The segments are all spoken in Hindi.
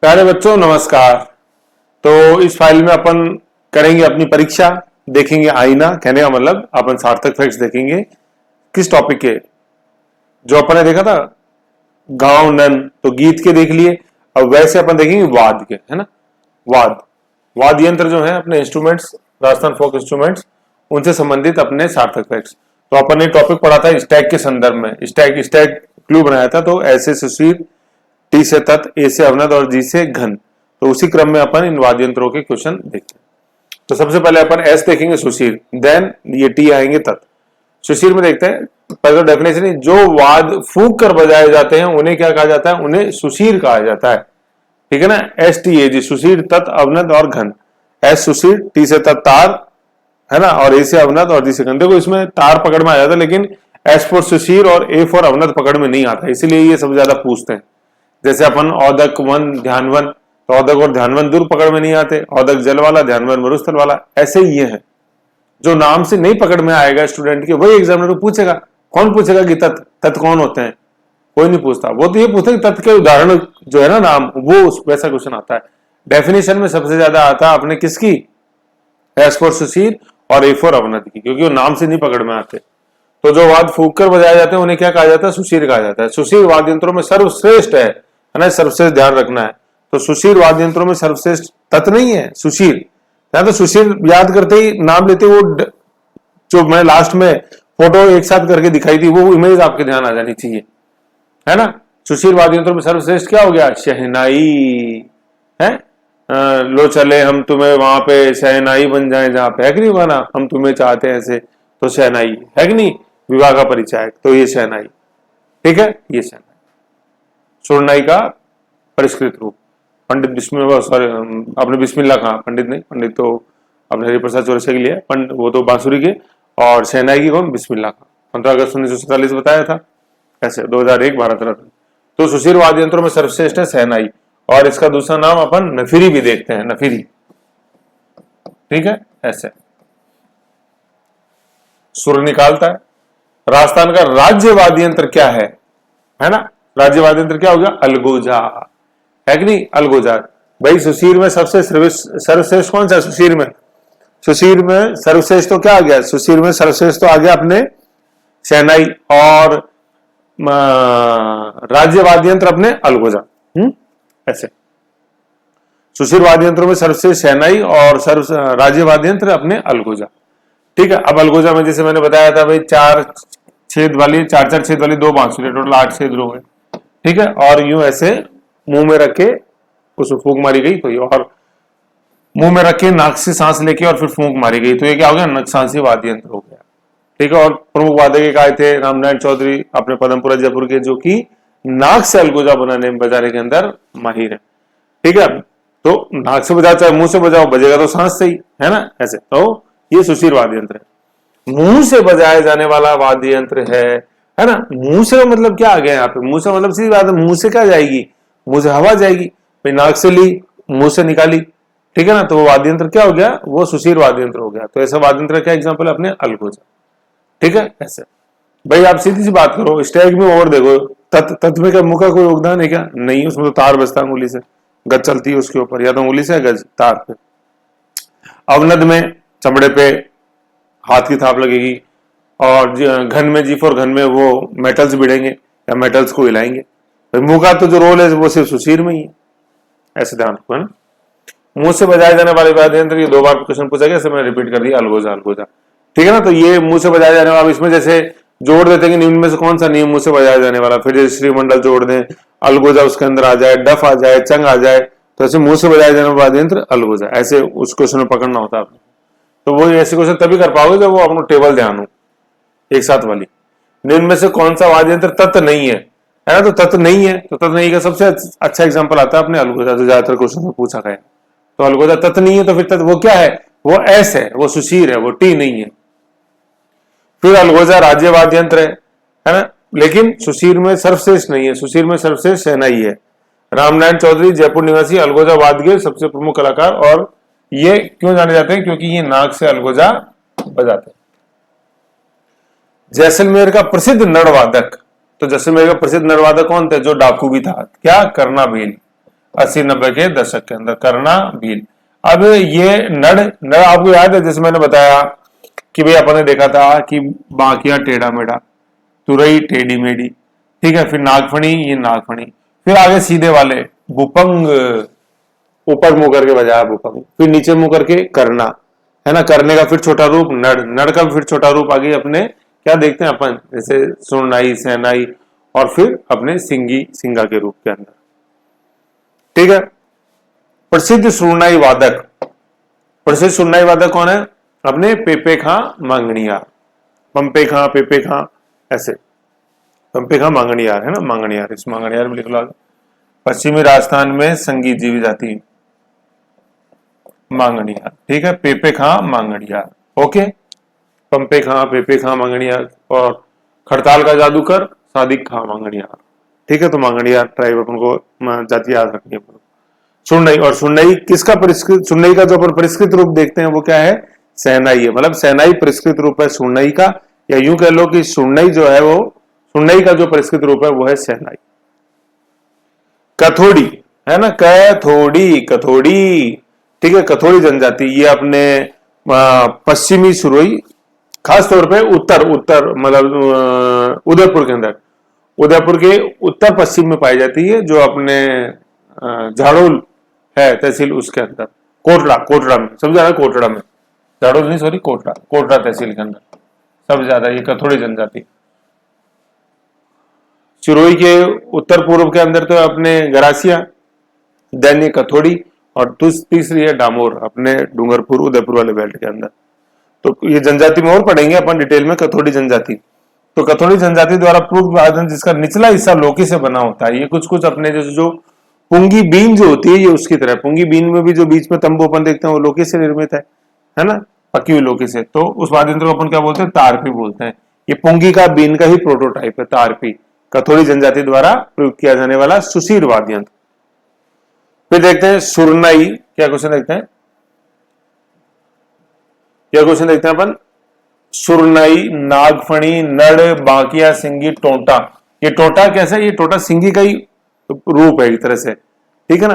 प्यारे बच्चों नमस्कार। तो इस फाइल में अपन करेंगे अपनी परीक्षा, देखेंगे आईना, कहने का मतलब अपन सार्थक फैक्ट्स देखेंगे। किस टॉपिक के? जो अपन ने देखा था गांव नन, तो गीत के देख लिए। अब वैसे अपन देखेंगे वाद के, है ना। वाद यंत्र जो है अपने इंस्ट्रूमेंट्स, राजस्थान फोक इंस्ट्रूमेंट्स, उनसे संबंधित अपने सार्थक फैक्ट्स। तो अपन ने टॉपिक पढ़ा था स्टैग के संदर्भ में। स्टैग क्लू बनाया था, तो ऐसे सुशीर, टी से तत्, ए से अवनद और जी से घन। तो उसी क्रम में अपन इन वाद्य यंत्रों के क्वेश्चन देखते हैं। तो सबसे पहले अपन एस देखेंगे सुशीर, देन ये टी आएंगे तत्। सुशीर में देखते हैं पहले डेफिनेशन, जो वाद फूंक कर बजाए जाते हैं उन्हें क्या कहा जाता है? उन्हें सुशीर कहा जाता है। ठीक है ना। एस टी ए जी, सुशीर, तत्, अवनद और घन। एस सुशीर, टी से तत् तार, है ना, और ए से अवनद और जी से घन। देखो इसमें तार पकड़ में आ जाता है, लेकिन एस फॉर सुशीर और ए फॉर अवनद पकड़ में नहीं आता, इसीलिए ये सब ज्यादा पूछते हैं। जैसे अपन औदक वन ध्यानवन, तो औदक और ध्यानवन दूर पकड़ में नहीं आते, औदक जल वाला, ध्यानवन मरुस्थल वाला। ऐसे ही ये है, जो नाम से नहीं पकड़ में आएगा स्टूडेंट के, वही एग्जामिनर पूछेगा। कौन पूछेगा कि तत् कौन होते हैं? कोई नहीं पूछता। वो तो ये पूछता कि तत् के उदाहरण जो है ना नाम, वो उस वैसा क्वेश्चन आता है। डेफिनेशन में सबसे ज्यादा आता है अपने किसकी? एस फॉर सुशीर और ए फॉर अवनद की, क्योंकि वो नाम से नहीं पकड़ में आते। तो जो वाद फूंक कर बजाए जाते हैं उन्हें क्या कहा जाता है? सुशीर कहा जाता है। सुशीर वाद्य यंत्रों में सर्वश्रेष्ठ है ना, सर्वश्रेष्ठ ध्यान रखना है। तो सुशीर वाद्य यंत्रों में सर्वश्रेष्ठ तत् नहीं है, सुशीर। या तो सुशीर याद करते ही नाम लेते, वो जो मैं लास्ट में फोटो एक साथ करके दिखाई थी, वो इमेज आपके ध्यान आ जानी चाहिए, है ना। सुशीर वाद्य यंत्रों में सर्वश्रेष्ठ क्या हो गया? शहनाई है। लो चले हम तुम्हें वहां पे शहनाई बन जाए, जहां पे है कि नहीं बना, हम तुम्हें चाहते हैं ऐसे, तो शहनाई है कि नहीं, विवाह का परिचायक। तो ये शहनाई, ठीक है, ये शहनाई। सुरनाई का परिष्कृत रूप। पंडित बिस्मिल्लाह, सॉरी आपने बिस्मिल्लाह कहा, पंडित नहीं, पंडित तो अपने हरिप्रसाद चौरसिया के लिए, पंडित वो तो बांसुरी के, और शहनाई की कौन? बिस्मिल्लाह का। 15 अगस्त 1947 बताया था। ऐसे 2001 भारत रत्न। तो सुशीर वाद्य यंत्रों में सर्वश्रेष्ठ है शहनाई, और इसका दूसरा नाम अपन नफिरी भी देखते हैं, नफिरी। ठीक है, ऐसे सुर निकालता है। राजस्थान का राज्य वाद्य यंत्र क्या है ना। राज्य वाद्य यंत्र क्या हो गया? अलगोजा, है कि नहीं, अलगोजा। भाई सुशीर में सबसे सर्वश्रेष्ठ कौन सा है? सुशीर में सर्वश्रेष्ठ तो क्या आ गया? सुशीर में सर्वश्रेष्ठ तो आ गया अपने शहनाई, और राज्य वाद्य यंत्र अपने अलगोजा। ऐसे सुशीर वाद्य यंत्रों में सर्वश्रेष्ठ शहनाई और राज्य वाद्य यंत्र अपने अलगोजा। ठीक है। अब अलगोजा में जैसे मैंने बताया था भाई, चार चार छेद वाली दो बांसुरी, टोटल 8 छेद हो गए। ठीक है। और यूं ऐसे मुंह में रख के उसमें फूंक मारी गई, तो ये, और मुंह में रख के नाक से सांस लेके और फिर फूंक मारी गई, तो ये क्या हो गया? नक्सांसी वाद्य यंत्र हो गया। ठीक है। और प्रमुख वादक आए थे रामनारायण चौधरी अपने पदमपुरा जयपुर के, जो कि नाक से अलगोजा बजाने के अंदर माहिर है। ठीक है। तो नाक से बजाओ चाहे मुंह से बजाओ, बजेगा तो सांस से ही, है ना। ऐसे तो ये सुशीर वाद्य यंत्र है। मुंह से बजाया जाने वाला वाद्य यंत्र है ना। मुंह से मतलब क्या आ गया यहाँ पे? मुंह से मतलब सीधी बात है, मुंह से क्या जाएगी? मुंह से हवा जाएगी। भाई नाक से ली, मुंह से निकाली, ठीक है ना, तो वो वाद्य यंत्र क्या हो गया? वो सुशीर वाद्य यंत्र हो गया। तो ऐसा वाद्य यंत्र क्या एग्जाम्पल है? अपने अलगोजा। ठीक है। ऐसे भाई आप सीधी सी बात करो, स्टैग में और देखो, तत्व में क्या मुंह का कोई योगदान है क्या? नहीं, उसमें तो तार बजता है, उंगली से गज चलती है उसके ऊपर, या तो उंगली से गज तार पे। अवनद में चमड़े पे हाथ की थाप लगेगी, और घन में, जी फॉर घन में, वो मेटल्स भिड़ेंगे या मेटल्स को हिलाएंगे। मुंह का तो जो रोल है वो सिर्फ सुशीर में ही है। ऐसे ध्यान रखो, है ना। मुंह से बजाए जाने वाले वाद्य यंत्र, ये 2 बार क्वेश्चन पूछा गया, मैं रिपीट कर दिया, अलगोजा अलगोजा। ठीक है ना। तो ये मुंह से बजाए जाने वाला, इसमें जैसे जोड़ देते हैं निम्न में से कौन सा नहीं मुंह से बजाया जाने वाला, फिर जैसे श्रीमंडल जोड़ दें, अलगोजा उसके अंदर आ जाए, डफ आ जाए, चंग आ जाए, तो ऐसे मुंह से बजाए जाने वाले वाद्य यंत्र अलगोजा। ऐसे उस क्वेश्चन में पकड़ना होता है आपने। तो वो ऐसे क्वेश्चन तभी कर पाओगे जब वो आपको टेबल ध्यान हो एक साथ वाली। निम्न में से कौन सा वाद्य यंत्र तत्व नहीं है ना। तो तत्व नहीं है, तो तत्व नहीं का सबसे अच्छा एग्जांपल आता है अपने अलगोजा, जो ज्यादातर क्वेश्चन में पूछा गया। तो अलगोजा तत्व नहीं है, तो फिर तत्व वो क्या है? वो एस है, वो सुशीर है, वो टी नहीं है। फिर अलगोजा राज्य वाद्य यंत्र है ना, लेकिन सुशीर में सर्वश्रेष्ठ नहीं है। सुशीर में सर्वश्रेष्ठ शहनाई है। रामनारायण चौधरी जयपुर निवासी अलगोजा वाद्य के सबसे प्रमुख कलाकार, और ये क्यों जाने जाते हैं? क्योंकि ये नाक से अलगोजा बजाते हैं। जैसलमेर का प्रसिद्ध नरवादक, तो जैसलमेर का प्रसिद्ध नरवादक कौन थे? जो डाकू भी था, क्या? करना बेल। 80-90 के दशक के अंदर, करना भील। अब ये नड़ आपको याद है, जैसे मैंने बताया कि भाई अपन ने देखा था कि बाकिया टेढ़ा मेढ़ा, तुरई टेढ़ी मेढ़ी, ठीक है, फिर नागफणी, ये नागफणी, फिर आगे सीधे वाले भूपंग, ऊपर मुंह करके बजाया भूपंग, फिर नीचे मुंह करके करना, है ना, करने का फिर छोटा रूप नड़ का फिर छोटा रूप आगे अपने क्या देखते हैं अपन, जैसे सुरनाई, सहनाई, और फिर अपने सिंगी, सिंगा के रूप के अंदर, ठीक है। प्रसिद्ध सुरनाई वादक, प्रसिद्ध सुरनाई वादक कौन है? अपने पेपे खां मांगणियार, पंपे खां, पेपे खां, ऐसे पंपे खां मांगणियार, है ना, मांगणियार, इस मांगणियार में लिख लो। पश्चिमी राजस्थान में संगीत जीवी जाति मांगणियार, ठीक है, पेपे खां मांगणियार, ओके, पंपे खां, पेपे खां, मांगणियार, और खड़ताल का जादूकर सादिक खां मांगणियार, ठीक है। तो मांगणियार ट्राइब अपन को जाति याद रखनी है। सुरनई, और सुरनई किसका परिष्कृत, सुरनई का जो अपन परिष्कृत रूप देखते हैं वो क्या है? सहनाई है, मतलब सहनाई परिष्कृत रूप है सुरनई का, या यूं कह लो कि सुरनई जो है वो, सुरनई का जो परिष्कृत रूप है वो है सहनाई। कथोड़ी, है ना, कथोड़ी, कथोड़ी, ठीक है, कथोड़ी जनजाति, ये अपने पश्चिमी सुरोई, खास तौर पे उत्तर मतलब उदयपुर के अंदर, उदयपुर के उत्तर पश्चिम में पाई जाती है, जो अपने झाड़ोल है तहसील, उसके अंदर, कोटड़ा में सबसे ज्यादा, कोटड़ा में, झाड़ोल नहीं सॉरी, कोटड़ा तहसील के अंदर सबसे ज्यादा ये कथोड़ी जनजाति। सिरोही के उत्तर पूर्व के अंदर तो अपने गरासिया, देन ये कथोड़ी, और तीसरी है डामोर, अपने डूंगरपुर उदयपुर वाले बेल्ट के अंदर। तो ये जनजाति में और पढ़ेंगे अपन डिटेल में, कथोड़ी जनजाति। तो कथोड़ी जनजाति द्वारा पूर्व वादन, जिसका निचला हिस्सा लोकी से बना होता है, ये कुछ अपने जैसे जो पुंगी बीन जो होती है, ये उसकी तरह, पुंगी बीन में भी जो बीच में तंबू अपन देखते हैं वो लोकी से निर्मित है ना, पकी हुई लोकी से। तो उस वाद्य यंत्र को अपन क्या बोलते हैं? तारपी बोलते हैं। ये पुंगी का बीन का ही प्रोटोटाइप है तारपी, कथोड़ी जनजाति द्वारा प्रयोग किया जाने वाला सुशीर वाद्य यंत्र। फिर देखते हैं सुरनाई, क्या क्वेश्चन देखते हैं, क्या क्वेश्चन देखते हैं अपन? सुरनाई, नागफणी, नड़, बांकिया, सिंगी, टोंटा। ये टोटा कैसा है? ये टोटा सिंगी का ही रूप है एक तरह से, ठीक है ना।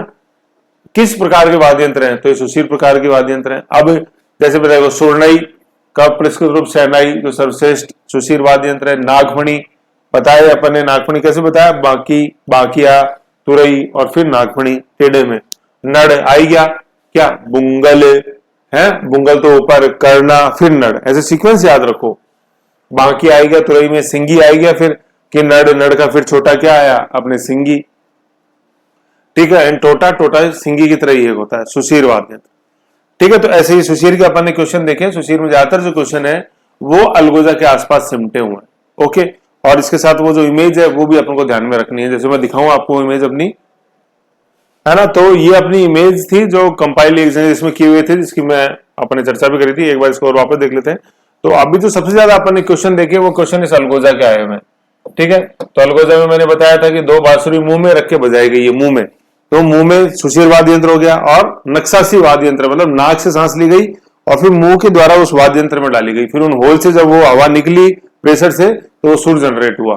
किस प्रकार के वाद्य यंत्र हैं? तो ये सुशीर प्रकार के वाद्य यंत्र हैं। अब जैसे बताएगा, सुरनाई का परिष्कृत रूप सहनाई, जो सर्वश्रेष्ठ सुशीर वाद्य यंत्र है। नागफणी बताया अपन ने, नागफणी कैसे बताया? बाकी, बाकिया, तुरई, और फिर नागफणी टेढ़े में। नड़ आई गया क्या? बुंगल है, बुंगल तो ऊपर, करना, फिर नड़, ऐसे सीक्वेंस याद रखो। बाकी आई गया तुरई में, सिंगी आई गया फिर कि नड़ का फिर छोटा क्या आया? अपने सिंगी, ठीक है। एंड टोटा सिंगी की तरह ही होता है, सुशीर वाद्य, ठीक है। तो ऐसे ही सुशीर के अपन ने क्वेश्चन देखे। सुशीर में ज्यादातर जो क्वेश्चन है वो अलगोजा के आसपास सिमटे हुए हैं, ओके। और इसके साथ वो जो इमेज है वो भी अपन को ध्यान में रखनी है, जैसे मैं दिखाऊं आपको इमेज अपनी, है ना। तो ये अपनी इमेज थी जो कंपाइल एग्जाम इसमें किए हुए थे, जिसकी मैं अपने चर्चा भी करी थी, एक बार इसको और वापस देख लेते हैं। तो अभी जो सबसे ज्यादा अपन ने क्वेश्चन देखे वो क्वेश्चन इस अलगोजा के आए हुए, ठीक है। तो अलगोजा में मैंने बताया था कि 2 बांसुरी मुंह में रख के बजाई गई है, मुंह में, तो मुंह में सुशीर वाद्य यंत्र हो गया, और नक्सासी वाद्य यंत्र मतलब नाक से सांस ली गई और फिर मुंह के द्वारा उस वाद्य यंत्र में डाली गई, फिर उन होल से जब वो हवा निकली प्रेशर से तो वो सुर जनरेट हुआ,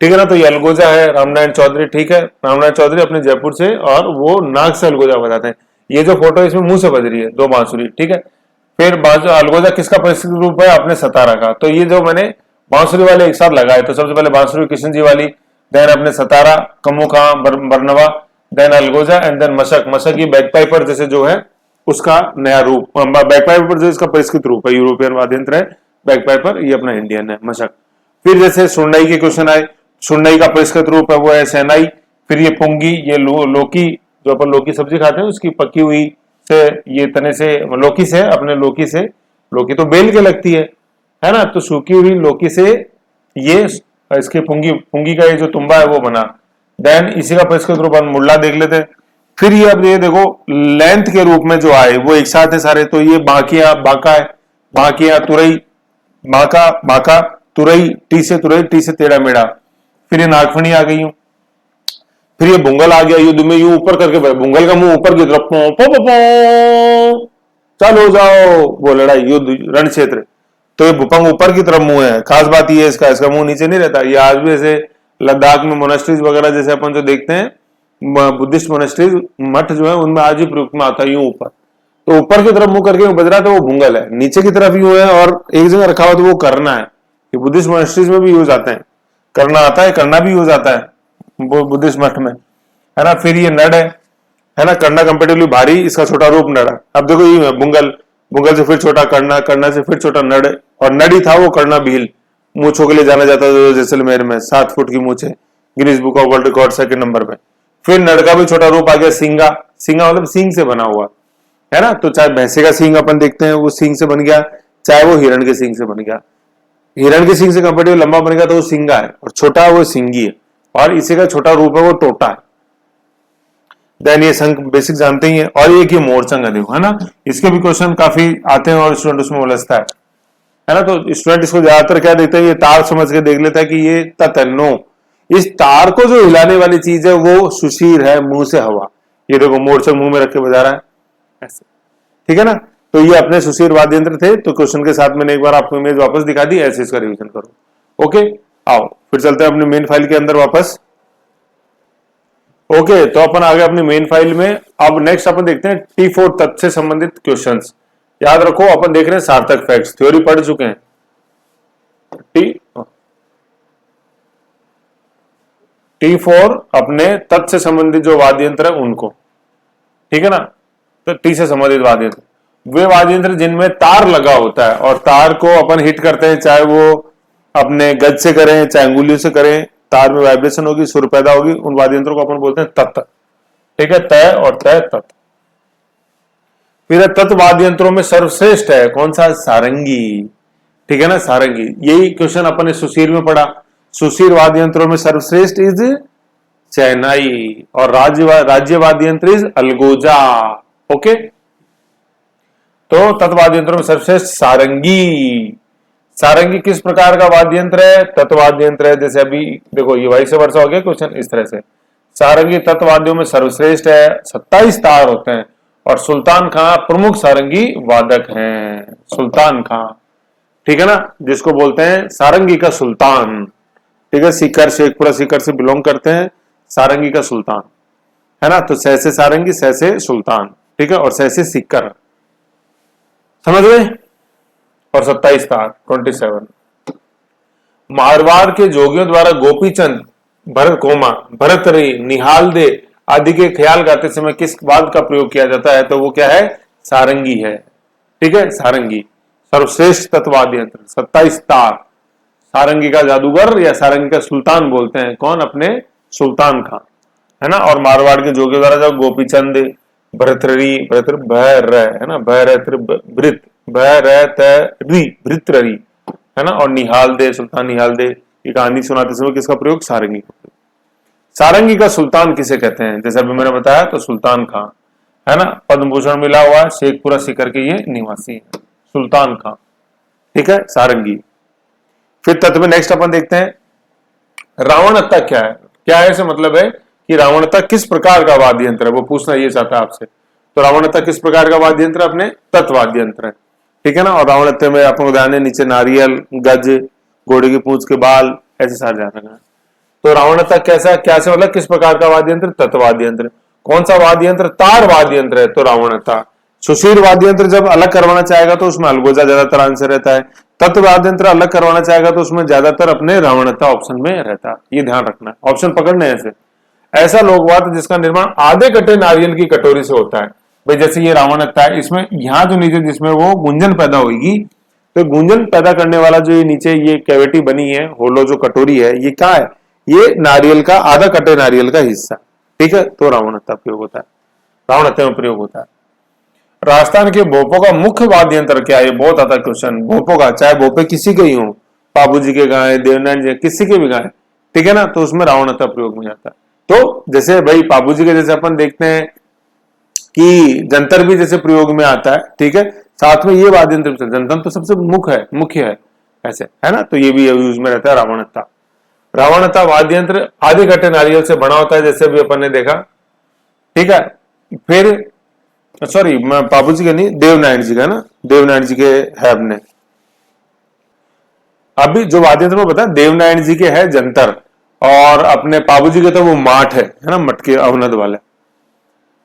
ठीक है ना। तो ये अलगोजा है, रामनारायण चौधरी, ठीक है, रामनारायण चौधरी अपने जयपुर से, और वो नाक से अलगोजा बजाते हैं। ये जो फोटो इसमें मुंह से बज रही है 2 बांसुरी, ठीक है। फिर अलगोजा किसका परिष्कृत रूप है? अपने सतारा का। तो ये जो मैंने बांसुरी वाले एक साथ लगाए, तो सबसे पहले बांसुरी कृष्ण जी वाली, देन अपने सतारा, कमुका, बरनवा, देन अलगोजा, एंड देन मशक ये बैकपाइपर जैसे जो है उसका नया रूप, बैकपाइपर जो इसका परिष्कृत रूप है, यूरोपियन वाद्य यंत्र है बैकपाइपर, ये अपना इंडियन है मशक। फिर जैसे सुरनाई के क्वेश्चन आए, सुरनाई का परिष्कृत रूप है वो है सहनाई। फिर ये पुंगी, ये लोकी, जो अपन लोकी सब्जी खाते हैं उसकी पकी हुई से, ये तने से लोकी से, अपने लोकी से, लोकी तो बेल के लगती है ना, तो सूखी हुई लोकी से ये इसके पुंगी का ये जो तुम्बा है वो बना। देन इसी का परिष्कृत रूप मुल्ला देख लेते हैं। फिर ये अब ये देखो लेंथ के रूप में जो आए वो एक साथ है सारे, तो ये बाकिया, बाका है, बाकिया, तुरई, बाका, तुरई, टी से टेढ़ा मेढ़ा। फिर ये नागफणी आ गई हूं, फिर ये बुंगल आ गया, युद्ध में यूं ऊपर करके, बुंगल का मुंह ऊपर की तरफ, चल हो जाओ, वो लड़ाई युद्ध रण क्षेत्र। तो ये भूपंग ऊपर की तरफ मुंह है, खास बात ये है इसका मुंह नीचे नहीं रहता। ये आज भी ऐसे लद्दाख में मोनास्ट्रीज वगैरह जैसे अपन जो देखते हैं बुद्धिस्ट मोनेस्ट्रीज मठ जो है उनमें आज भी प्रयुक्त में आता है यूं ऊपर। तो ऊपर की तरफ मुंह करके बज रहा है तो वो भूंगल है, नीचे की तरफ यूं है और एक जगह रखा हुआ तो वो करना है। ये बुद्धिस्ट मोनेस्ट्रीज में भी यूज आते हैं, करना आता है, करना भी यूज आता है बुद्धिस्ट मठ में, है ना। फिर ये नड है ना, करना कंपेरेटिवली भारी, इसका छोटा रूप नड है। अब देखो ये बुंगल, बुंगल से फिर छोटा करना, करना से फिर छोटा नड, और नड ही था वो करना भील, मूछों के लिए जाना जाता था जैसलमेर में, 7 फुट की मूछे, Guinness book of world record 2nd number पे। फिर नड का भी छोटा रूप आ गया सिंगा, सिंगा मतलब सींग से बना हुआ, है ना। तो चाहे भैंसे का सींग अपन देखते हैं वो सींग से बन गया, चाहे वो हिरण के सींग से बन गया। हिरण के सींग से कंपेरेटिव लंबा बन गया तो वो सिंगा है, और छोटा वो सिंगी है, और इसी का छोटा रूप है वो टोटा है। देन ये शंख बेसिक जानते ही है, और एक ये मोरचंग है देखो, है ना। इसके भी क्वेश्चन काफी आते हैं और स्टूडेंट उसमें उलझता है ना। तो स्टूडेंट इसको ज्यादातर क्या देखते हैं, ये तार समझ के देख लेता है कि ये ततनो, इस तार को जो हिलाने वाली चीज है वो सुशीर है, मुंह से हवा। ये देखो मोरचंग मुंह में रख के बजा रहा है ऐसे, ठीक है ना। तो ये अपने सुशीर वाद्य यंत्र थे। तो क्वेश्चन के साथ मैंने एक बार आपको इमेज वापस दिखा दी, ऐसे इसका रिवीजन करो। ओके, आओ फिर चलते हैं अपनी मेन फाइल के अंदर वापस। ओके, तो अपन आ गए अपनी मेन फाइल में। अब नेक्स्ट अपन देखते हैं T4 तत्व से संबंधित क्वेश्चंस। याद रखो अपन देख रहे हैं सार्थक फैक्ट्स, थ्योरी पढ़ चुके हैं। T4 अपने तत्व से संबंधित जो वाद्य यंत्र है उनको, ठीक है ना। तो टी से संबंधित वाद्य यंत्र वे वाद्य यंत्र जिनमें तार लगा होता है, और तार को अपन हिट करते हैं, चाहे वो अपने गज से करें चाहे अंगुलियों से करें, तार में वाइब्रेशन होगी, सुर पैदा होगी, उन वाद्य यंत्रों को अपन बोलते हैं तत्व, ठीक है। तय और तय तत्व। फिर तत्व वाद्य यंत्रों में सर्वश्रेष्ठ है कौन सा, सारंगी, ठीक है ना, सारंगी। यही क्वेश्चन अपन ने सुशीर में पढ़ा। सुशीर वाद्य यंत्रों में सर्वश्रेष्ठ इज चेन्नई, और राज्य वाद्य यंत्र इज अलगोजा। ओके, तो तत्व वाद्य यंत्रों में सर्वश्रेष्ठ सारंगी। सारंगी किस प्रकार का वाद्य यंत्र है, तत्व वाद्य यंत्र है। जैसे अभी देखो ये वाइस वर्षा हो गया क्वेश्चन इस तरह से। सारंगी तत्व वाद्यों में सर्वश्रेष्ठ है, 27 तार होते हैं, और सुल्तान खां प्रमुख सारंगी वादक हैं। सुल्तान खां, ठीक है ना, जिसको बोलते हैं सारंगी का सुल्तान, ठीक है। सीकर, शेखपुरा सीकर से बिलोंग करते हैं, सारंगी का सुल्तान, है ना। तो सैसे सारंगी, सैसे सुल्तान, ठीक है, और सैसे सीकर, समझ गए। और 27 तार 27। मारवाड़ के जोगियों द्वारा गोपीचंद, भरतरी, निहाल दे आदि के ख्याल गाते समय किस वाद्य का प्रयोग किया जाता है, तो वो क्या है, सारंगी है, ठीक है। सारंगी सर्वश्रेष्ठ तत्वाद्य यंत्र, 27 तार, सारंगी का जादूगर या सारंगी का सुल्तान बोलते हैं कौन, अपने सुल्तान खां, है ना। और मारवाड़ के जोगियों द्वारा जब गोपीचंद, भरतरी, है ना, भृतरी, है ना, और निहाल दे, सुल्तान निहाल दे, ये कहानी सुनाते समय किसका प्रयोग, सारंगी का। सारंगी का सुल्तान किसे कहते हैं, जैसे अभी मैंने बताया, तो सुल्तान खां, है ना। पद्म भूषण मिला हुआ है, शेखपुरा सीकर के ये निवासी है, सुल्तान खां, ठीक है, सारंगी। फिर तत्व में नेक्स्ट अपन देखते हैं रावणता क्या है। क्या है से मतलब है कि रावणता किस प्रकार का वाद्य यंत्र है, वो पूछना ये चाहता है आपसे। तो रावणता किस प्रकार का वाद्य यंत्र, अपने तत्व वाद्य यंत्र है, ठीक है ना। और रावणत्य में आपको ध्यान है, नीचे नारियल, गज, घोड़े की पूंछ के बाल, ऐसे सारे ध्यान रखना। तो रावणता कैसा, क्या से मतलब किस प्रकार का वाद्य यंत्र, तत्व वाद्य यंत्र। कौन सा वाद्य यंत्र, तार वाद्य यंत्र है, तो रावणता। सुशीर वाद्य यंत्र जब अलग करवाना चाहेगा तो उसमें अलगोजा ज्यादातर आंसर रहता है। तत्व वाद्य यंत्र अलग करवाना चाहेगा तो उसमें ज्यादातर अपने रावणता ऑप्शन में रहता है, ये ध्यान रखना, ऑप्शन पकड़ने ऐसे। ऐसा लोकवाद्य जिसका निर्माण आधे कटे नारियल की कटोरी से होता है, भाई जैसे ये रावणता है, इसमें यहाँ जो नीचे जिसमें वो गुंजन पैदा होगी, तो गुंजन पैदा करने वाला जो ये नीचे ये कैविटी बनी है, होलो जो कटोरी है, ये क्या है, ये नारियल का, आधा कटे नारियल का हिस्सा, ठीक है। तो रावणता प्रयोग होता है, रावणता में प्रयोग होता है। राजस्थान के भोपों का मुख्य वाद्य यंत्र क्या है, बहुत आता क्वेश्चन। भोपों का, चाहे भोपे किसी के ही हो, बाबू जी के गाय, देवनारायण जी, किसी के भी गाय, ठीक है ना, तो उसमें रावणता प्रयोग में जाता है। तो जैसे भाई बाबू जी के जैसे अपन देखते हैं कि जंतर भी जैसे प्रयोग में आता है, ठीक है, साथ में ये वाद्य यंत्र, जंतर तो सबसे मुख्य है ऐसे, है ना। तो ये भी यूज में रहता है रावणता। रावणता वाद्य यंत्र आधे कटे नारियल से बना होता है, जैसे भी अपन ने देखा, ठीक है। फिर सॉरी, मैं बाबू जी का नहीं, देवनारायण जी का ना, देवनारायण जी के है अपने। अभी जो वाद्य यंत्र में बताया देवनारायण जी के है जंतर, और अपने पाबूजी के तो वो माठ है ना, मटके अवनद वाले।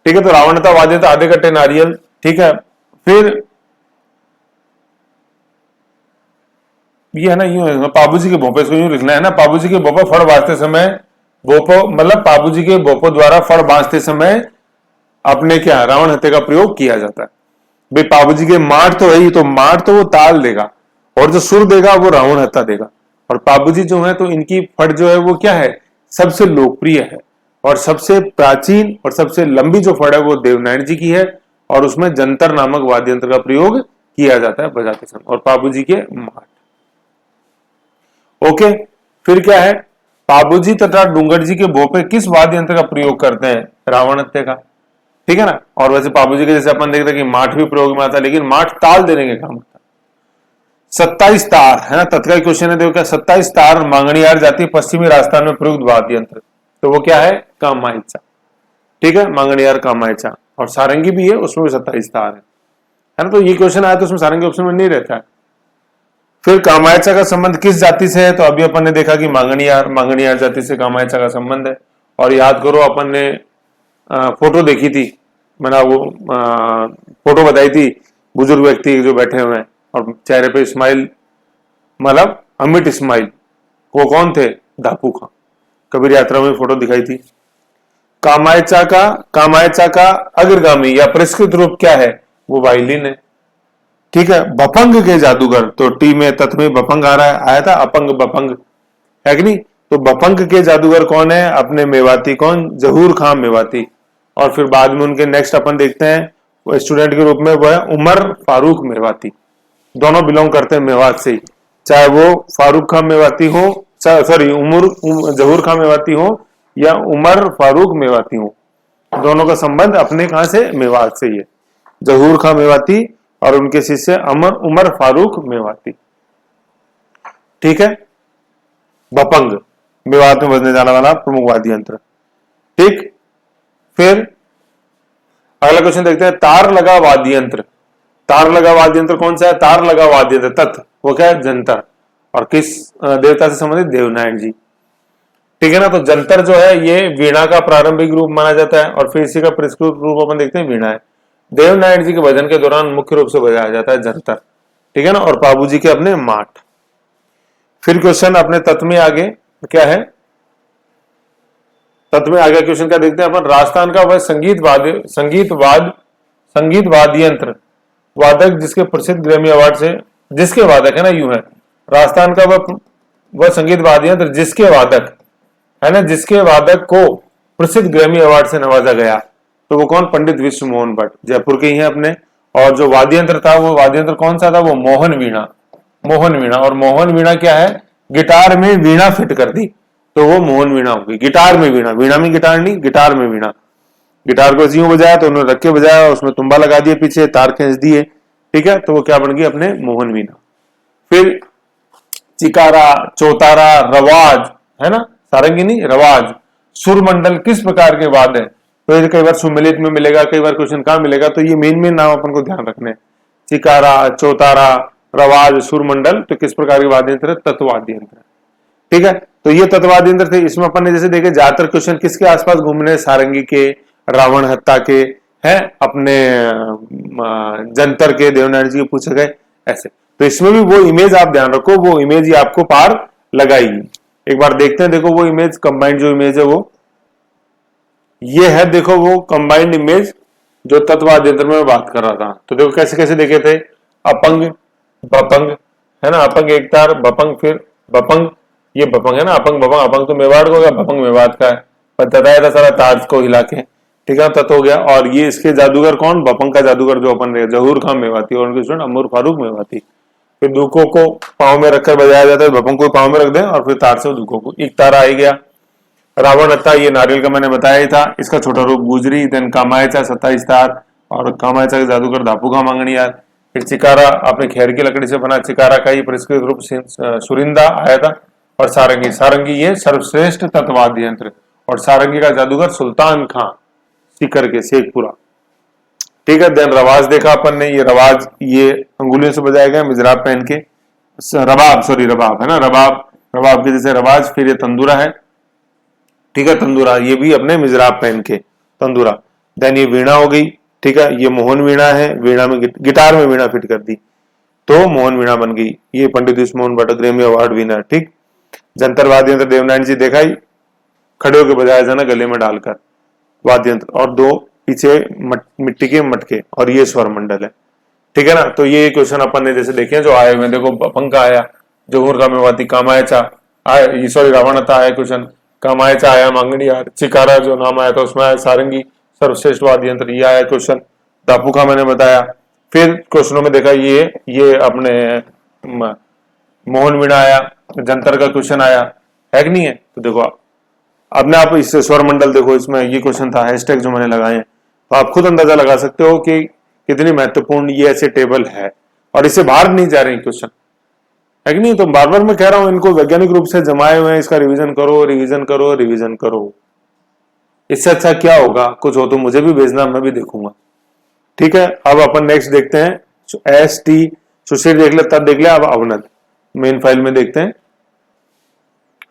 ठीक है, तो रावण था वाद्य था, आधे कट्टे नारियल। ठीक है, फिर ये है ना, यूं पाबूजी के भोपे, इसको यूं लिखना है ना, पाबूजी के भोपा फड़ बांधते समय, भोपो मतलब पाबूजी के भोपो द्वारा फड़ बांधते समय अपने क्या रावण हत्या का प्रयोग किया जाता है। भाई पाबूजी के माठ तो है, तो माठ तो वो ताल देगा, और जो सुर देगा वो रावण हत्या देगा। और पाबूजी जो है तो इनकी फट जो है वो क्या है, सबसे लोकप्रिय है, और सबसे प्राचीन और सबसे लंबी जो फड़ है वो देवनारायण जी की है, और उसमें जंतर नामक वाद्य यंत्र का प्रयोग किया जाता है बजाते समय, और पाबूजी के माठ। ओके, फिर क्या है, पाबूजी तथा डूंगर जी के भोपे किस वाद्य यंत्र का प्रयोग करते हैं, रावण हत्या का। ठीक है ना, और वैसे पाबूजी के जैसे अपन देखते हैं कि माठ भी प्रयोग में आता है, लेकिन माठ ताल देने के काम आता है। 27 तार है ना, तत्काल क्वेश्चन है, देखो क्या 27 तार मांगणियार जाति पश्चिमी राजस्थान में प्रयुक्त वाद्य यंत्र, तो वो क्या है, कामायचा। ठीक है, मांगणियार कामायचा, और सारंगी भी है, उसमें भी 27 तार है ना। तो ये क्वेश्चन आया तो उसमें सारंगी ऑप्शन में नहीं रहता है। फिर कामायचा का संबंध किस जाति से है, तो अभी अपन ने देखा कि मांगणियार जाति से कामायचा का संबंध है। और याद करो अपन ने फोटो देखी थी, मैंने वो फोटो बताई थी, बुजुर्ग व्यक्ति जो बैठे हुए हैं और चेहरे पे स्माइल, मतलब अमिट स्माइल, वो कौन थे, दापू खां, कबीर यात्रा में फोटो दिखाई थी। कामायचा का अग्रगामी या परिष्कृत रूप क्या है, वो वायलिन है। ठीक है, बपंग के जादूगर, तो टी में तत्व में बपंग आ रहा है, आया था अपंग बपंग, है कि नहीं। तो बपंग के जादूगर कौन है, अपने मेवाती, कौन, जहूर खां मेवाती। और फिर बाद में उनके नेक्स्ट अपन देखते हैं स्टूडेंट के रूप में, वो है उमर फारूक मेवाती। दोनों बिलोंग करते हैं मेवात से ही, चाहे वो फारूक खां मेवाती हो, सॉरी जहूर खां मेवाती हो या उमर फारूक मेवाती हो, दोनों का संबंध अपने कहां से, मेवात से ही है। जहूर खां मेवाती और उनके शिष्य उमर फारूक मेवाती। ठीक है, बपंग मेवात में बजने जाने वाला प्रमुख वाद्य यंत्र। ठीक, फिर अगला क्वेश्चन देखते हैं, तार लगा वाद्य यंत्र। तार लगा वाद्य यंत्र कौन सा है, तार लगा वाद्य यंत्र तत्व वो क्या है, जंतर, और किस देवता से संबंधित, देवनारायण जी। ठीक है ना, तो जंतर जो है ये वीणा का प्रारंभिक रूप माना जाता है, और फिर इसी का परिष्कृत रूप अपन देखते हैं वीणा है। देवनारायण जी के भजन के दौरान मुख्य रूप से बजाया जाता है जंतर। ठीक है ना, और पाबूजी के अपने माठ। फिर क्वेश्चन अपने तत्व में आगे क्या है, तत्व में आगे क्वेश्चन क्या देखते हैं अपन, राजस्थान का वह संगीत वाद्य यंत्र वादक जिसके प्रसिद्ध ग्रैमी अवार्ड से, जिसके वादक है ना, यूं है, राजस्थान का वह संगीत वाद्य यंत्र जिसके वादक है ना, जिसके वादक को प्रसिद्ध ग्रैमी अवार्ड से नवाजा गया, तो वो कौन, पंडित विश्व मोहन भट्ट, जयपुर के ही हैं अपने। और जो वाद्य यंत्र था, वो वाद्य यंत्र कौन सा था, वो मोहन वीणा। मोहन वीणा, और मोहन वीणा क्या है, गिटार में वीणा फिट कर दी, तो वो मोहन वीणा होगी। गिटार में वीणा, वीणा में गिटार नहीं, गिटार में वीणा। गिटार को यूं बजाया तो उन्होंने रख के बजाया, उसमें तुम्बा लगा दिए, पीछे तार खींच दिए। ठीक है, तो वो क्या बन गई, अपने मोहन वीणा। फिर चिकारा, चौतारा, रवाज है ना, सारंगी नहीं, रवाज, सुरमंडल किस प्रकार के वाद है, तो ये कई बार सुमिलित में मिलेगा, कई बार क्वेश्चन कहां मिलेगा, तो ये मेन नाम अपन को ध्यान रखने, चिकारा, चौतारा, रवाज, सुरमंडल, तो किस प्रकार के वाद्य यंत्र, तत्ववाद्य यंत्र। ठीक है, तो ये तत्ववाद्य यंत्र थे। इसमें अपन ने जैसे देखे ज्यादातर क्वेश्चन किसके आसपास घूमने, सारंगी के, रावण हत्या के, है अपने जंतर के, देवनारायण जी के पूछे गए ऐसे। तो इसमें भी वो इमेज आप ध्यान रखो, वो इमेज ही आपको पार लगाएगी। एक बार देखते हैं, देखो वो इमेज, कंबाइंड जो इमेज है वो ये है, देखो वो कंबाइंड इमेज जो तत्ववाद्य यंत्र में बात कर रहा था। तो देखो कैसे कैसे देखे थे, अपंग, बपंग है ना, अपंग एक तार, बपंग, फिर बपंग, ये बपंग है ना, अपंग बपंग, अपंग तो मेवाड़ का हो गया, बपंग मेवात का है, पर बताया था सारा तार को हिला के। ठीक है, तत्व हो गया। और ये इसके जादूगर कौन, बपंग का जादूगर जो अपन जहूर खां मेवाती, और उनके स्टूडेंट उमर फारूक मेवाती। फिर दुखों को पांव में रखकर बजाया जाता है, बपंग को पांव में रख दें और फिर तार से दुखों को, एक तारा आ गया। रावण हत्या, ये नारियल का मैंने बताया ही था, इसका छोटा रूप गुजरी। देन कामायचा 27 तार, और कामायचा के जादूगर दापू खां मांगणियार। फिर चिकारा अपने खेर की लकड़ी से बना चिकारा का ही परिष्कृत रूप सुरिंदा आया था। और सारंगी, सारंगी ये सर्वश्रेष्ठ तत्ववाद्य यंत्र, और सारंगी का जादूगर सुल्तान खां सीकर के, शेखपुरा। ठीक है, देन रवाज देखा अपन ने, ये रवाज ये अंगुलियों से बजाया गया, मिजराब पहन के, रबाब है ना, रबाब के जैसे रवाज। फिर ये तंदूरा है, ठीक है, तंदूरा, ये भी अपने मिजराब पहन के तंदूरा। देन ये वीणा हो गई, ठीक है, ये मोहन वीणा है, वीणा में गिटार में वीणा फिट कर दी तो मोहन वीणा बन गई। ये पंडित उस Mohan Bhatt Grammy award winner. ठीक, जंतर वाद्य यंत्र देवनारायण जी देखा ही, खड़े होकर बजाया जाना गले में डालकर वाद्य यंत्र, और दो पीछे मिट्टी के मटके, और ये स्वर मंडल है। ठीक है ना, तो ये क्वेश्चन अपन ने जैसे देखे जो आए हुए, देखो पंखा आया, जोगुर का मेवाती कामायचा आया, सॉरी रावणता आया क्वेश्चन, कामायचा आया, मांगनी आया, चिकारा जो नाम आया था उसमें आया, सारंगी सर्वश्रेष्ठ वाद्य यंत्र ये आया क्वेश्चन, दापू का मैंने बताया। फिर क्वेश्चनों में देखा ये अपने मोहन वीणा आया, जंतर का क्वेश्चन आया है कि नहीं है। तो देखो अपने आप इससे स्वर मंडल देखो, इसमें ये क्वेश्चन था, हैशटैग जो मैंने लगाए हैं, तो आप खुद अंदाजा लगा सकते हो कि कितनी महत्वपूर्ण ये ऐसे टेबल है, और इससे बाहर नहीं जा रहे क्वेश्चन, है कि नहीं। तो बार बार मैं कह रहा हूं इनको वैज्ञानिक रूप से जमाए हुए हैं, इसका रिवीजन करो रिवीजन करो रिवीजन करो। इससे अच्छा क्या होगा, कुछ हो तो मुझे भी भेजना, मैं भी देखूंगा। ठीक है, अब अपन नेक्स्ट देखते हैं, एस टी सुशील देख ले, तब देख ले, अब अवनद मेन फाइल में देखते हैं।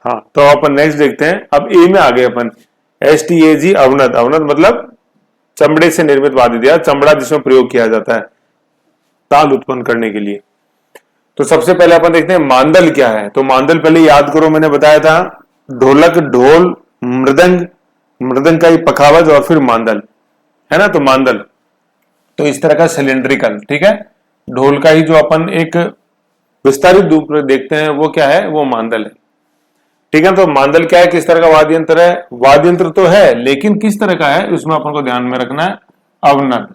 हाँ, तो अपन नेक्स्ट देखते हैं, अब ए में आ गए अपन, एस टी ए जी अवनद। अवनद मतलब चमड़े से निर्मित वाद्य दिया, चमड़ा जिसमें प्रयोग किया जाता है ताल उत्पन्न करने के लिए। तो सबसे पहले अपन देखते हैं मांदल क्या है। तो मांदल पहले याद करो, मैंने बताया था ढोलक, ढोल, मृदंग, मृदंग का ही पखावज, और फिर मांदल, है ना। तो मांदल तो इस तरह का सिलेंड्रिकल, ठीक है, ढोल का ही जो अपन एक विस्तारित रूप में देखते हैं वो क्या है, वो मांदल है। ठीक है, तो मांदल क्या है, किस तरह का वाद्य यंत्र है, वाद्य यंत्र तो है लेकिन किस तरह का है उसमें अपन को ध्यान में रखना है, अवनद।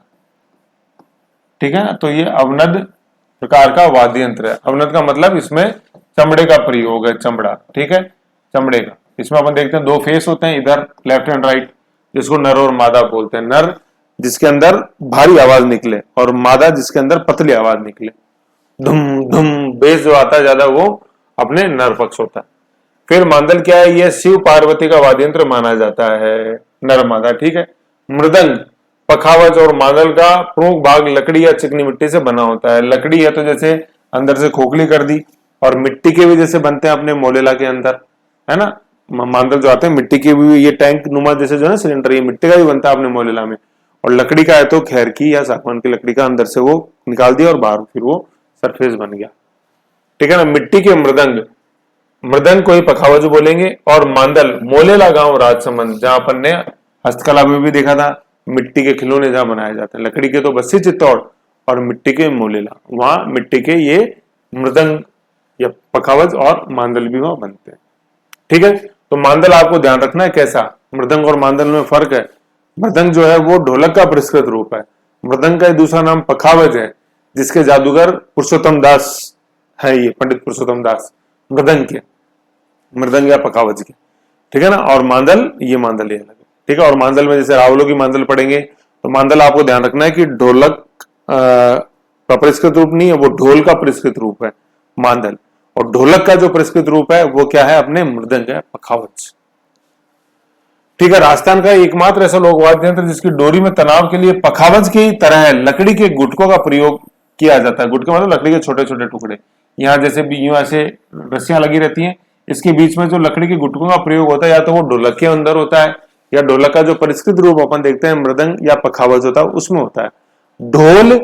ठीक है, तो ये अवनद प्रकार का वाद्य यंत्र है। अवनद का मतलब इसमें चमड़े का प्रयोग है, चमड़ा, ठीक है, चमड़े का। इसमें अपन देखते हैं दो फेस होते हैं, इधर लेफ्ट एंड राइट, जिसको नर और मादा बोलते हैं। नर जिसके अंदर भारी आवाज निकले, और मादा जिसके अंदर पतली आवाज निकले। धुम धुम बेस जो आता है ज्यादा, वो अपने नर पक्ष होता है। फिर मांदल क्या है, यह शिव पार्वती का वाद्य यंत्र माना जाता है, नर मादा। ठीक है, मृदंग पखावज और मांदल का प्रमुख भाग लकड़ी या चिकनी मिट्टी से बना होता है। लकड़ी है तो जैसे अंदर से खोखली कर दी, और मिट्टी के भी जैसे बनते हैं अपने मोलेला के अंदर, है ना। मांदल जो आते हैं मिट्टी के भी, ये टैंक नुमा जैसे जो है सिलेंडर, ये मिट्टी का भी बनता है अपने मोलेला में। और लकड़ी का है तो खैर की या सागवान की लकड़ी का अंदर से वो निकाल दिया और बाहर फिर वो सरफेस बन गया। ठीक है ना। मिट्टी के मृदंग, मृदंग को ही पखावज बोलेंगे। और मांदल मोलेला गांव राजसमंद, जहां अपन ने हस्तकला में भी देखा था, मिट्टी के खिलौने जहां बनाए जाते हैं, लकड़ी के तो बस्सी चित्तौड़, और मिट्टी के मोलेला, वहां मिट्टी के ये मृदंग या पखावज और मांदल भी वहां बनते हैं। ठीक है, तो मांदल आपको ध्यान रखना है कैसा, मृदंग और मांदल में फर्क है। मृदंग जो है वो ढोलक का परिष्कृत रूप है, मृदंग का दूसरा नाम पखावज है, जिसके जादूगर पुरुषोत्तम दास है, ये पंडित पुरुषोत्तम दास मृदंग के, मृदंग या पखावज के। ठीक है ना। और मांदल, ये मांदल ये अलग है। ठीक है, और मांदल में जैसे रावलों की मांदल पढ़ेंगे, तो मांदल आपको ध्यान रखना है कि ढोलक का परिष्कृत रूप नहीं है, वो ढोल का परिष्कृत रूप है मांदल। और ढोलक का जो परिष्कृत रूप है वो क्या है, अपने मृदंग है, पखावज। ठीक है, राजस्थान का एकमात्र ऐसा लोक वाद्य यंत्र जिसकी डोरी में तनाव के लिए पखावज की तरह लकड़ी के गुटकों का प्रयोग किया जाता है। गुटके मतलब लकड़ी के छोटे छोटे टुकड़े, यहाँ जैसे यूं ऐसे रस्सियां लगी रहती हैं, इसके बीच में जो लकड़ी के गुटकों का प्रयोग होता है, या तो वो ढोलक के अंदर होता है, या ढोलक का जो परिष्कृत रूप अपन देखते हैं मृदंग या पखावज होता है उसमें होता है। ढोल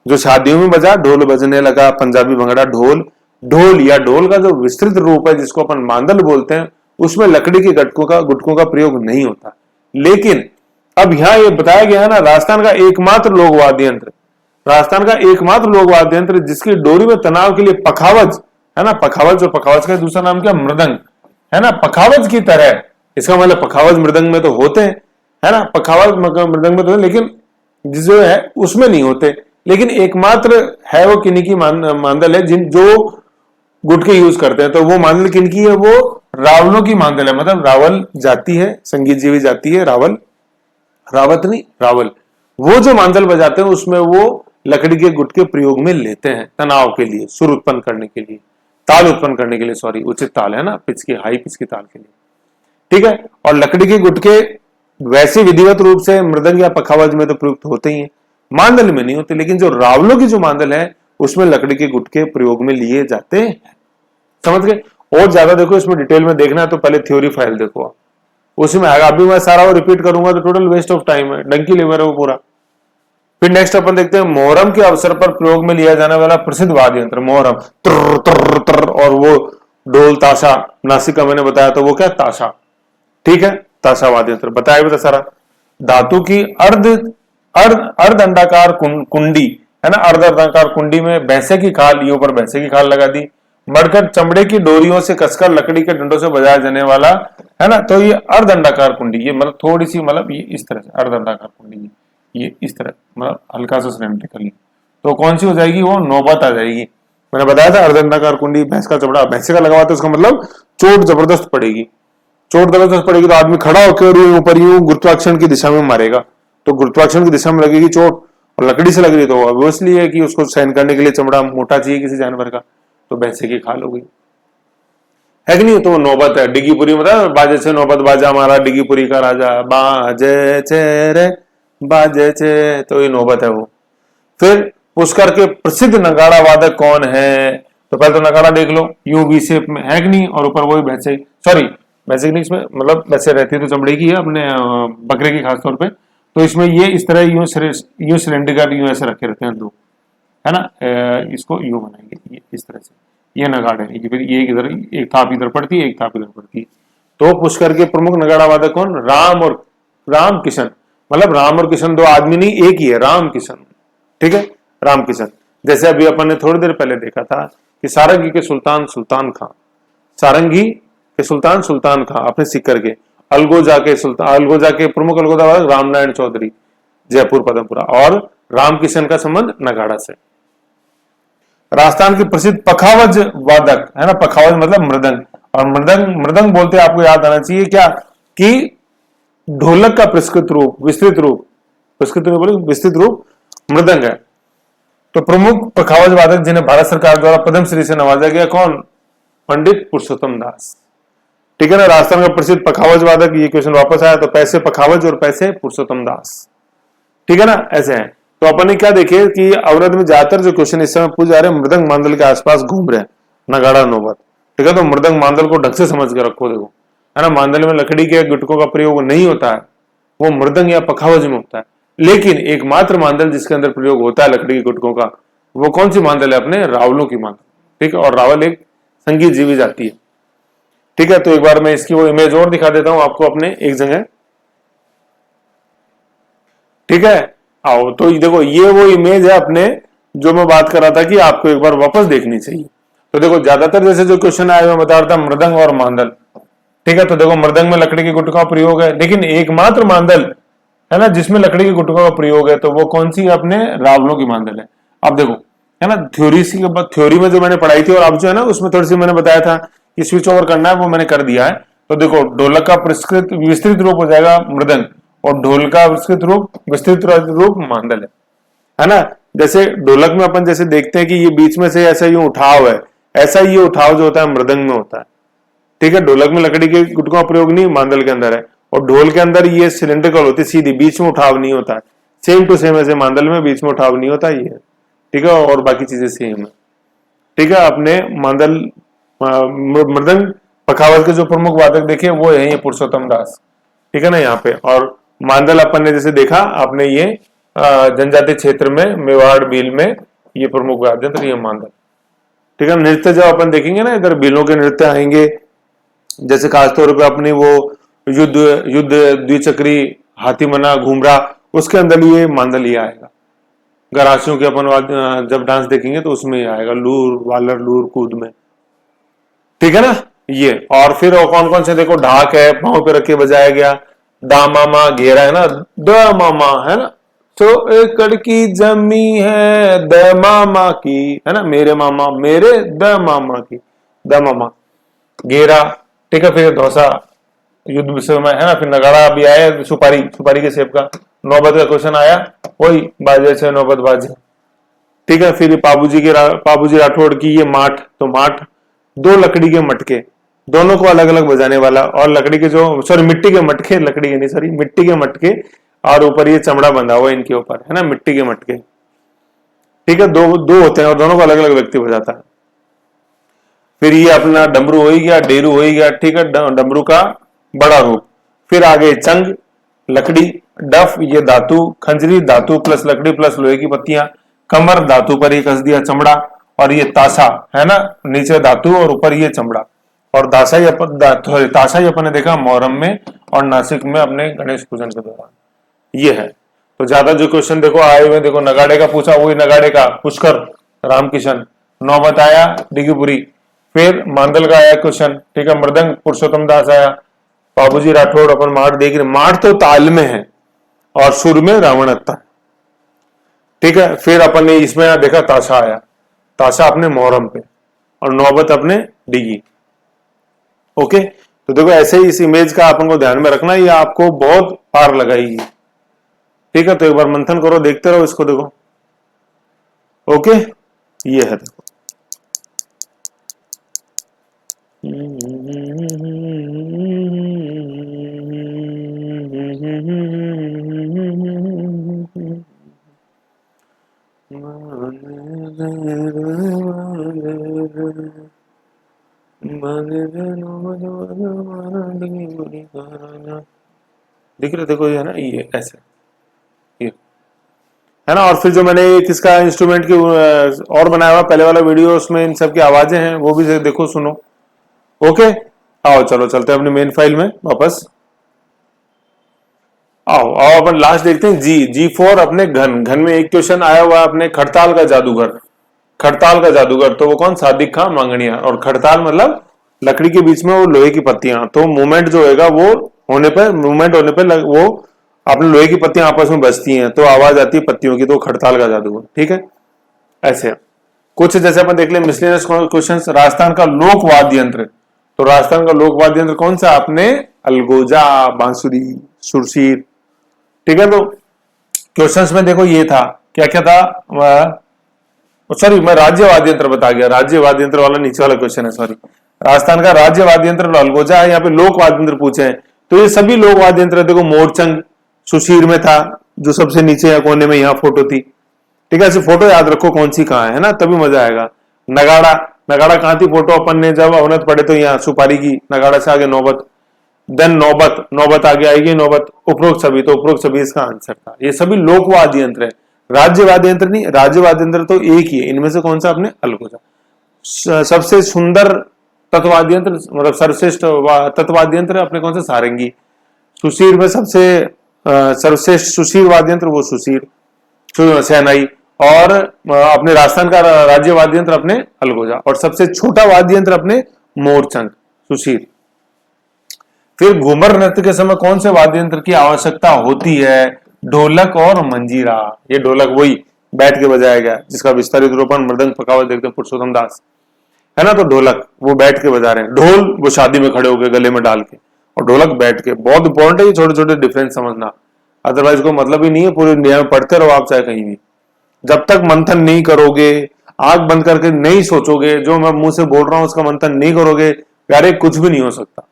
जो शादियों में बजा, ढोल बजने लगा, पंजाबी भंगड़ा ढोल, ढोल या ढोल का जो विस्तृत रूप है जिसको अपन मांदल बोलते हैं, उसमें लकड़ी के गुटकों का प्रयोग नहीं होता। लेकिन अब यहां ये बताया गया है ना, राजस्थान का एकमात्र लोक वाद्य यंत्र, राजस्थान का एकमात्र लोक वाद्य यंत्र जिसकी डोरी में तनाव के लिए पखावज है ना, पखावज, और पखावज का दूसरा नाम क्या, मृदंग, है ना। पखावज की तरह, इसका मतलब पखावज मृदंग में तो होते हैं, है ना, पखावज मृदंग में तो, लेकिन जो है उसमें नहीं होते। लेकिन एकमात्र है वो किन्हीं की मांदल है जिन जो गुटके यूज करते हैं। तो वो मांदल किनकी है, वो रावलों की मांदल है, मतलब रावल जाती है, संगीत जीवी जाती है, रावल, रावत नहीं रावल, वो जो मांदल बजाते हैं उसमें वो लकड़ी के गुटके प्रयोग में लेते हैं तनाव के लिए, सुर उत्पन्न करने के लिए, ताल उत्पन्न करने के लिए, सॉरी उचित ताल है ना, पिच की, हाई पिच की ताल के लिए। ठीक है, और लकड़ी के गुटके वैसे विधिवत रूप से मृदंग या पखावज में तो प्रयुक्त होते ही हैं, मांदल में नहीं होते। लेकिन जो रावलों की जो मांदल है उसमें लकड़ी के गुटके प्रयोग में लिए जाते हैं। समझ गए। और ज्यादा देखो इसमें डिटेल में देखना है तो पहले थ्योरी फाइल देखो आप, उसी में आएगा। अभी मैं सारा वो रिपीट करूंगा तो टोटल वेस्ट ऑफ टाइम है, डंकी लेवर है वो पूरा। फिर नेक्स्ट अपन देखते हैं मोहर्रम के अवसर पर प्रयोग में लिया जाने वाला प्रसिद्ध वाद्य यंत्र मोहर्रम, तर तर तर, और वो ढोल ताशा, नासिक का मैंने बताया तो वो क्या ताशा, ठीक है, ताशा वाद्य यंत्र बताया बता सारा। धातु की अर्ध अर्ध अर्धअंडाकार कुंडी है ना, अर्धअंडाकार कुंडी में भैंसे की खाल, ये ऊपर भैंसे की खाल लगा दी, मड़कर चमड़े की डोरियों से कसकर लकड़ी के डंडों से बजाया जाने वाला है ना, तो ये अर्धअंडाकार कुंडी, ये मतलब थोड़ी सी मतलब ये इस तरह से अर्धअंडाकार कुंडी, ये इस तरह मतलब हल्का सा सिलेंड्रिकल, तो कौन सी हो जाएगी, वो नौबत आ जाएगी। मैंने बताया था अर्धअंडाकार कुंडी, भैंस का चमड़ा भैंसे का लगा हुआ, तो उसका मतलब चोट जबरदस्त पड़ेगी, चोट जबरदस्त पड़ेगी तो आदमी खड़ा होकर ऊपर यूं गुरुत्वाकर्षण की दिशा में मारेगा, तो गुरुत्वाकर्षण की दिशा में लगेगी चोट, और लकड़ी से लग रही तो ऑब्वियसली है कि उसको सहन करने के लिए चमड़ा मोटा चाहिए किसी जानवर का, तो भैंसे की खाल हो गई है कि नहीं। तो नौबत है, डिगीपुरी मतलब बाजे से नौबत बाजा हमारा डिगीपुरी का राजा, बाजे छे रे बाजे छे, तो ये नौबत है वो। फिर पुष्कर के प्रसिद्ध नगाड़ा वादक कौन है, तो पहले तो नगाड़ा देख लो, यूं वी शेप में है कि नहीं, और ऊपर वही भैंसे, सॉरी भैंसे की नहीं, इसमें मतलब वैसे रहती है तो चमड़े की है अपने बकरे की खासतौर पे, तो इसमें ये इस तरह यूं सिलेंडर यूं ऐसे रखे रहते हैं दो, है ना, इसको यूं बनाएंगे ये इस तरह से, ये नगाड़े, फिर ये इधर एक थाप इधर पड़ती है, एक थाप इधर पड़ती है। तो पुष्कर के प्रमुख नगाड़ा वादक कौन, राम किशन, मतलब राम और किशन दो आदमी नहीं, एक ही है, राम किशन, ठीक है, राम किशन। जैसे अभी अपन ने थोड़ी देर पहले देखा था कि सारंगी के सुल्तान सुल्तान खां, सारंगी के सुल्तान सुल्तान खां अपने सिक्कर के, अलगोजा के प्रमुख अलगोजा वादक रामनारायण चौधरी जयपुर पदमपुरा, और राम किशन का संबंध नगाड़ा से। राजस्थान के प्रसिद्ध पखावज वादक है ना, पखावज मतलब मृदंग, और मृदंग बोलते आपको याद आना चाहिए क्या, कि ढोलक का विस्तृत रूप मृदंग है। तो प्रमुख पखावज वादक जिन्हें भारत सरकार द्वारा पद्मश्री से नवाजा गया कौन, पंडित पुरुषोत्तम दास, ठीक है ना। राजस्थान का प्रसिद्ध पखावज वादक, ये क्वेश्चन वापस आया, तो पैसे पखावज और पैसे पुरुषोत्तम दास, ठीक है ना, ऐसे है। तो अपन ने क्या देखे कि अवरोध में ज्यादातर जो क्वेश्चन इस समय पूछ जा रहे हैं मृदंग मांदल के आसपास घूम रहे हैं, नगाड़ा नौबत, ठीक है। तो मृदंग मांदल को ढंग से समझ के रखो, देखो है ना, मांदल में लकड़ी के गुटकों का प्रयोग नहीं होता है, वो मृदंग या पखावज में होता है। लेकिन एकमात्र मांदल जिसके अंदर प्रयोग होता है लकड़ी के गुटकों का, वो कौन सी मांदल है, अपने रावलों की मांदल, ठीक है। और रावल एक संगीत जीवी जाती है, ठीक है। तो एक बार मैं इसकी वो इमेज और दिखा देता हूं आपको अपने एक जगह, ठीक है। आओ तो देखो ये वो इमेज है अपने, जो मैं बात कर रहा था कि आपको एक बार वापस देखनी चाहिए। तो देखो ज्यादातर जैसे जो क्वेश्चन आया मैं बता रहा था मृदंग और मांदल, ठीक है। तो देखो मृदंग में लकड़ी के गुटकों का प्रयोग है, लेकिन एकमात्र मांदल है ना जिसमें लकड़ी के गुटकों का प्रयोग है, तो वो कौन सी अपने रावलों की मांदल है। अब देखो है ना, थ्योरी में जो मैंने पढ़ाई थी और अब जो है ना उसमें थोड़ी सी मैंने बताया था कि स्विच ओवर करना है, वो मैंने कर दिया है। तो देखो ढोलक का विस्तृत रूप हो जाएगा मृदंग, और ढोल का विस्तृत रूप मांदल है ना। जैसे ढोलक में अपन जैसे देखते हैं कि ये बीच में से ऐसा यूं उठाव है, ऐसा ये उठाव जो होता है मृदंग में होता है, ठीक है। ढोलक में लकड़ी के गुटकों का प्रयोग नहीं, मांदल के अंदर है, और ढोल के अंदर ये सिलेंड्रिकल होती है सीधी, बीच में उठाव नहीं होता है। सेम टू सेम ऐसे मांदल में बीच में उठाव नहीं होता ये, ठीक है, और बाकी चीजें सेम है, ठीक है। अपने मांदल मृदंग पखावज के जो प्रमुख वादक देखे वो है ये पुरुषोत्तम दास, ठीक है ना यहाँ पे। और मांदल अपन ने जैसे देखा आपने ये जनजातीय क्षेत्र में मेवाड़ भील में ये प्रमुख वाद्य यंत्र ये मांदल, ठीक है। नृत्य जब अपन देखेंगे ना इधर भीलों के नृत्य आएंगे, जैसे खासतौर पे अपनी वो युद्ध द्विचक्री हाथी मना घूमरा, उसके अंदर ये मांदल ही आएगा। गरासियों के अपन जब डांस देखेंगे तो उसमें ही आएगा, लूर वालर लूर कूद में, ठीक है ना ये। और फिर कौन कौन से देखो, ढाक है पांव पे रख के बजाया गया, दा मामा घेरा है ना, द मामा है ना, तो एकड़ की जमी है द मामा की, है ना, मेरे मामा मेरे द मामा की, द मामा घेरा, ठीक है। फिर धौसा युद्ध विषय में है ना, फिर नगाड़ा भी आया, सुपारी के सेब का, नौबत का क्वेश्चन आया, वही बाजे से नौबत बाजे, ठीक है। फिर पाबूजी राठौड़ की ये माठ, तो माठ दो लकड़ी के मटके, दोनों को अलग अलग बजाने वाला, और लकड़ी के जो मिट्टी के मटके, लकड़ी के नहीं मिट्टी के मटके, और ऊपर ये चमड़ा बंधा हुआ इनके ऊपर है ना, मिट्टी के मटके, ठीक है। दो होते हैं और दोनों को अलग अलग व्यक्ति बजाता है। फिर ये अपना डमरू हो ही गया, डेरू हो ही गया, ठीक है, डमरू का बड़ा रूप। फिर आगे चंग लकड़ी, डफ ये धातु, खंजरी धातु प्लस लकड़ी प्लस लोहे की पत्तियां, कमर धातु पर ये कस दिया चमड़ा, और ये ताशा है ना, नीचे धातु और ऊपर ये चमड़ा। और ताशा ही अपन ने देखा मोहर्रम में और नासिक में अपने गणेश पूजन के दौरान। ये है। तो ज्यादा जो क्वेश्चन देखो आए हुए, देखो नगाड़े का पूछा, वही नगाड़े का पुष्कर रामकिशन, नौबत आया डिगीपुरी, फिर मांदल का आया क्वेश्चन, ठीक है, मृदंग पुरुषोत्तम दास आया, बाबूजी राठौड़, अपन माठ देख रहे, माठ तो ताल में है और सुर में रावणत्ता, ठीक है। फिर अपन ने इसमें देखा ताशा आया, ताशा अपने मोहर्रम पे, और नौबत अपने डिगी। ओके, तो देखो ऐसे ही इस इमेज का अपन को ध्यान में रखना, ये आपको बहुत पार लगाएगी, ठीक है। तो एक बार मंथन करो, देखते रहो इसको, देखो। ओके, ये है देखो। दिख रहे देखो, ये है ना, ये ऐसे ये है ना। और फिर जो मैंने किसका इंस्ट्रूमेंट की और बनाया हुआ पहले वाला वीडियो, उसमें इन सब की आवाजें हैं, वो भी देखो सुनो। ओके, आओ चलो चलते हैं अपनी मेन फाइल में वापस। आओ आओ अपन लास्ट देखते हैं G4 अपने घन में एक क्वेश्चन आया हुआ है अपने खड़ताल का जादूगर। खड़ताल का जादूगर तो वो कौन, सादिक खां मांगणिया। और खड़ताल मतलब लकड़ी के बीच में वो लोहे की पत्तियां, तो मूवमेंट जो होगा वो होने पर, मूवमेंट होने पर वो अपने लोहे की पत्तियां आपस में बजती हैं तो आवाज आती है पत्तियों की, तो खड़ताल का जादूगर, ठीक है। ऐसे कुछ जैसे अपन देख ले मिसलेनियस क्वेश्चंस। राजस्थान का लोक वाद्य यंत्र, तो राजस्थान का लोक वाद्य यंत्र कौन सा, आपने अलगोजा, बांसुरी, सुरसीर, ठीक है। तो क्वेश्चंस में देखो ये था, क्या क्या था, सॉरी मैं राज्य वाद्य यंत्र बता गया, राज्य वाद्य यंत्र वाला नीचे वाला क्वेश्चन है, सॉरी। राजस्थान का राज्य वाद्य यंत्र अलगोजा है, यहाँ पे लोक वाद्य यंत्र पूछे हैं, तो ये सभी लोक वाद्य यंत्र देखो, मोरचंग सुशीर में था, जो सबसे नीचे या कोने में यहाँ फोटो थी, ठीक है। ऐसे फोटो याद रखो कौन सी कहाँ है ना, तभी मजा आएगा। नगाड़ा, नगाड़ा कहाँ थी फोटो, अपन ने जब अवनत पढ़े तो यहाँ सुपारी की, नगाड़ा से आगे नौबत, देन नौबत, नौबत आगे आएगी नौबत, उपरोक्त सभी, तो उपरोक्त सभी इसका आंसर था। ये सभी लोक वाद्य यंत्र है, राज्य वाद्य यंत्र नहीं। राज्य वाद्य यंत्र तो एक ही है, इनमें से कौन सा अपने अलगोजा। सबसे सुंदर तत्वाद्य यंत्र, मतलब सर्वश्रेष्ठ तत्वाद्य यंत्र अपने कौन सा, सारंगी। सुशीर में सबसे सर्वश्रेष्ठ सुशीर वाद्य यंत्र वो सुशीर, शहनाई। और अपने राजस्थान का राज्य वाद्य यंत्र अपने अलगोजा, और सबसे छोटा वाद्य यंत्र अपने मोरचंग, सुशीर। फिर घूमर नृत्य के समय कौन से वाद्य यंत्र की आवश्यकता होती है, ढोलक और मंजीरा। ये ढोलक वही बैठ के बजाया गया, जिसका विस्तारित रूपन मृदंग पकावत देखते हैं पुरुषोत्तम दास, है ना। तो ढोलक वो बैठ के बजा रहे हैं, ढोल वो शादी में खड़े होकर गले में डाल के, और ढोलक बैठ के। बहुत इंपॉर्टेंट है ये छोटे छोटे डिफरेंस समझना, अदरवाइज को मतलब ही नहीं है। पूरी इंडिया में पढ़ते रहो आप चाहे कहीं भी, जब तक मंथन नहीं करोगे, आंख बंद करके नहीं सोचोगे, जो मैं मुंह से बोल रहा हूं उसका मंथन नहीं करोगे, प्यारे कुछ भी नहीं हो सकता,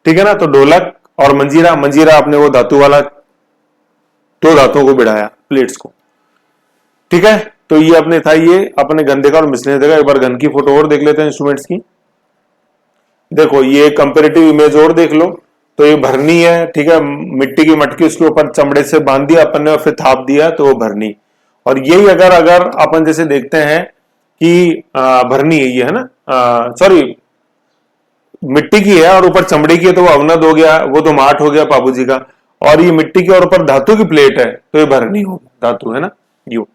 ठीक है ना। तो ढोलक और मंजीरा, मंजीरा अपने वो धातु वाला, दो धातुओं को बिड़ाया, प्लेट्स को, ठीक है। तो ये अपने था, ये अपने गन देखा और मिसने देखा। एक बार गन की फोटो और देख लेते हैं इंस्ट्रूमेंट्स की। देखो ये कंपेरेटिव इमेज और देख लो, तो ये भरनी है, ठीक है, मिट्टी की मटकी उसके ऊपर चमड़े से बांध दिया अपन ने और फिर थाप दिया, तो वो भरनी। और यही अगर अपन जैसे देखते हैं कि भरनी है ये, है ना, सॉरी मिट्टी की है और ऊपर चमड़े की है, तो वो अवनद हो गया, वो तो माठ हो गया बाबूजी का। और ये मिट्टी के और ऊपर धातु की प्लेट है, तो ये भरनी हो धातु, है ना, यू।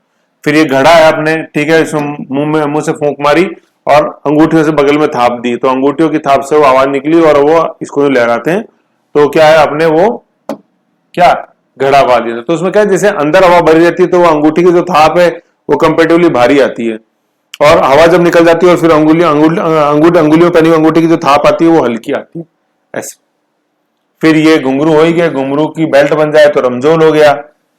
फिर ये घड़ा है अपने, ठीक है, इसमें मुंह से फूंक मारी और अंगूठियों से बगल में थाप दी, तो अंगूठियों की थाप से वो आवाज निकली और वो इसको लहराते हैं, तो क्या है अपने वो क्या घड़ा वाद्य। तो उसमें क्या है, जैसे अंदर हवा भरी रहती है तो वो अंगूठी की जो थाप है वो कंपेरेटिवली भारी आती है, और हवा जब निकल जाती है और फिर अंगुलियों पहनी अंगूठी की जो थाप आती है वो हल्की आती है, ऐसे। फिर ये घुंघरू हो ही गया, घुंघरू की बेल्ट बन जाए तो रमजोल हो गया,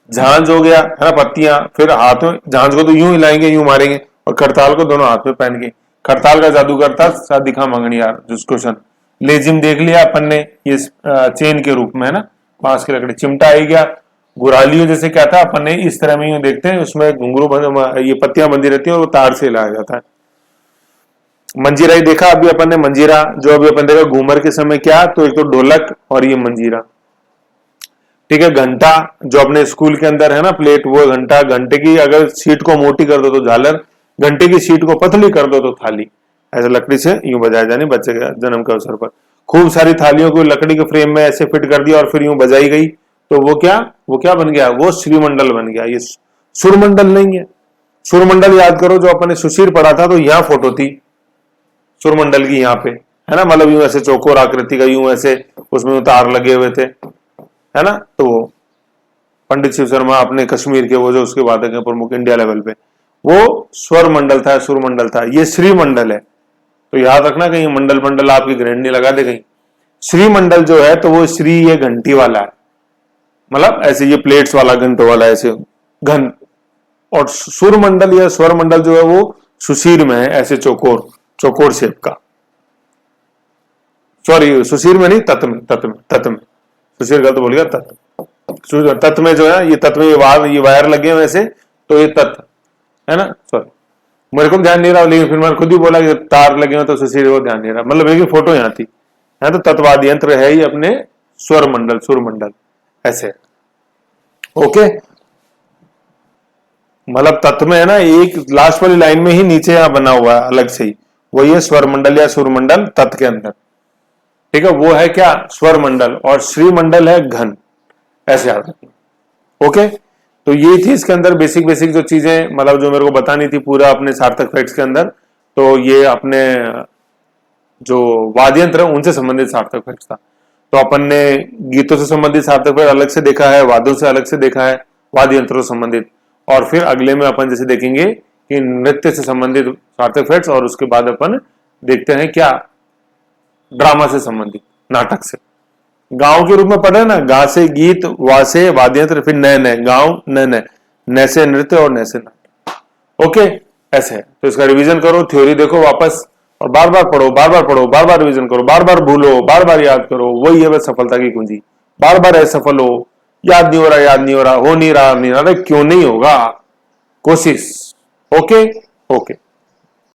झांझ हो गया, है ना, पत्तियां। फिर हाथ में झांझ को तो यूं हिलाएंगे, यूं मारेंगे, और खड़ताल को दोनों हाथ में पहन के। खड़ताल का जादूगर था सादिक खां मांगणियार, जिस क्वेश्चन। लेजिम देख लिया अपन ने, ये चेन के रूप में, है ना, बांस की लकड़ी। चिमटा आई गया, गुरालियों जैसे क्या था अपन ने इस तरह में यूं देखते हैं, उसमें घुंघरू ये पत्तियां बंधी रहती है और वो तार से हिलाया जाता है। मंजीरा ही देखा अभी अपन ने, मंजीरा जो अभी अपन देखा घूमर के समय क्या, तो एक तो ढोलक और ये मंजीरा। ठीक है, घंटा जो अपने स्कूल के अंदर है ना प्लेट, वो घंटा। घंटे की अगर सीट को मोटी कर दो तो झालर, घंटे की सीट को पतली कर दो तो थाली। ऐसे लकड़ी से यूं बजाया जाने बच्चे के जन्म के अवसर पर। खूब सारी थालियों को लकड़ी के फ्रेम में ऐसे फिट कर दिया और फिर यूं बजाई गई, तो वो क्या बन गया, वो श्रीमंडल बन गया। ये सुरमंडल नहीं है। सुरमंडल याद करो जो अपन ने सुशीर पढ़ा था, तो यहाँ फोटो थी सुरमंडल की, यहाँ पे है ना, मतलब यूं ऐसे चौकोर आकृति का, यूं ऐसे उसमें तार लगे हुए थे, है ना। तो पंडित शिव शर्मा अपने कश्मीर के वो जो उसके वादक हैं प्रमुख इंडिया लेवल पे, वो स्वर मंडल था, सुरमंडल था। ये श्रीमंडल है, तो याद रखना कहीं मंडल मंडल आपकी ग्रैंड नहीं लगा दे कहीं। श्रीमंडल जो है तो वो श्री ये घंटी वाला है, मतलब ऐसे ये प्लेट्स वाला घंटों वाला ऐसे घन। और सुरमंडल या स्वर मंडल जो है वो सुशीर में है, ऐसे चौकोर शेप का। सॉरी, सुशीर में नहीं, तत्व में सुशीर गलत बोल गया, तत्व में जो है, ये तत्व में ये वायर लगे हुए ऐसे, तो ये तत्व है ना। सॉरी, मेरे को ध्यान नहीं रहा, लेकिन फिर मैंने खुद ही बोला कि तार लगे हुए तो सुशीर वो ध्यान नहीं रहा, मतलब मेरी फोटो यहाँ थी है। तो तत्वादि यंत्र है ही अपने स्वर मंडल, सुरमंडल ऐसे। ओके, मतलब तत्व में है ना, एक लास्ट वाली लाइन में ही नीचे यहाँ बना हुआ है अलग से ही, वही है स्वर मंडल या सुरमंडल तत्व के अंदर। ठीक है, वो है क्या, स्वर मंडल, और श्रीमंडल है घन, ऐसे याद रखना। ओके, तो ये थी इसके अंदर बेसिक जो चीजें, मतलब जो मेरे को बतानी थी पूरा अपने सार्थक फैक्ट्स के अंदर। तो ये अपने जो वाद्य यंत्र है उनसे संबंधित सार्थक फैक्ट्स था। तो अपन ने गीतों से संबंधित सार्थक फैक्ट अलग से देखा है, वाद्यों से अलग से देखा है, वाद्य यंत्रों से संबंधित। और फिर अगले में अपन जैसे देखेंगे कि नृत्य से संबंधित सार्थक फैक्ट्स, और उसके बाद अपन देखते हैं क्या, ड्रामा से संबंधित, नाटक से। गांव के रूप में पढ़े ना, गा से गीत, वा से वाद्य यंत्र, फिर नए नए गांव, नए नए, नए से नृत्य और नए से नाटक। ओके, ऐसे है। तो इसका रिवीजन करो, थ्योरी देखो वापस, और बार बार पढ़ो, बार बार पढ़ो, बार बार रिवीजन करो, बार बार भूलो, बार बार याद करो। वही है बस सफलता की कुंजी। बार बार असफल हो, याद नहीं हो रहा, याद नहीं हो रहा, हो नहीं रहा, नहीं रहा, क्यों नहीं होगा, कोशिश। Okay okay.